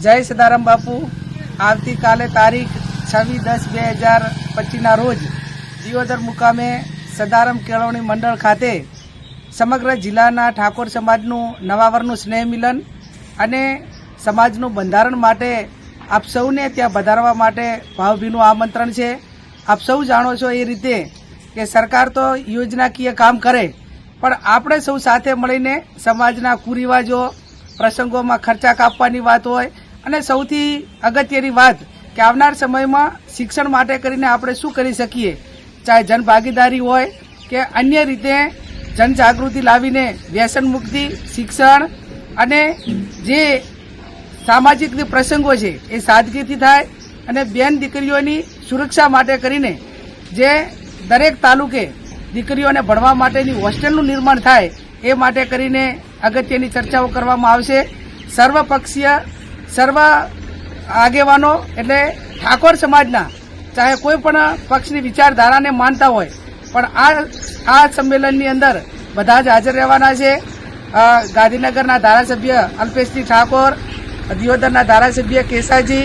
जय सदाराम बापू। आवती काले तारीख 26/10/2025 रोज दियोदर मुकामे सदाराम केळवणी मंडल खाते समग्र जिल्लाना ठाकोर समाजનું નવા વર્ષનું સ્નેહ મિલન અને સમાજનું બંધારણ માટે આપ સૌને ત્યાં વધારવા માટે ભાવભીનું આમંત્રણ છે। આપ સૌ જાણો છો એ રીતે કે સરકાર તો યોજનાકીય કામ કરે પણ આપણે સૌ સાથે મળીને સમાજના કુરિવાજો પ્રસંગોમાં ખર્ચા કાપવાની વાત હોય અને સૌથી અગત્યની વાત કે આવનાર સમયમાં શિક્ષણ માટે કરીને આપણે શું કરી શકીએ, ચાહે જનભાગીદારી હોય કે અન્ય રીતે जनजागृति लावीने व्यसन मुक्ति शिक्षण अने जे सामाजिक प्रसंगों छे ए सादगीथी थाय अने बेन दीकरीओनी सुरक्षा माटे करीने जे दरेक तालुके दीकरीओने भणवा माटेनी होस्टेलनुं निर्माण थाय ए माटे करीने अगत्यनी चर्चाओ करवामां आवशे। सर्वपक्षीय सर्व आगेवानो एटले ठाकोर समाजना चाहे कोई पण पक्षनी विचारधाराने मानता होय पण आ सम्मेलननी अंदर बधा ज हाजर रहेवाना छे। गांधीनगरना धारासभ्य अल्पेशजी ठाकोर, दियोदरना धारासभ्य केसाजी,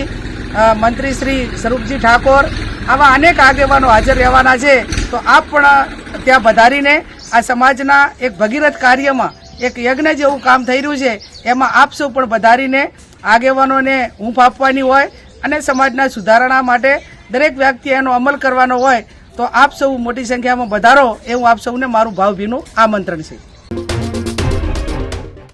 मंत्री श्री स्वरूपजी ठाकोर, आवा अनेक आगेवानो हाजर रहेवाना छे। तो आप पण त्यां पधारीने आ समाजना एक भगीरथ कार्यमां एक यज्ञ जेवुं काम थई रह्युं छे एमां आप सौ पण पधारीने आगेवानोने हूंफ आपवानी होय अने समाजना सुधारणा माटे दरेक व्यक्तिए एनो अमल करवानो होय तो आप सौ मोटी संख्या में पधारो एवं आप सौने मारू भावभीनु आमंत्रण छे।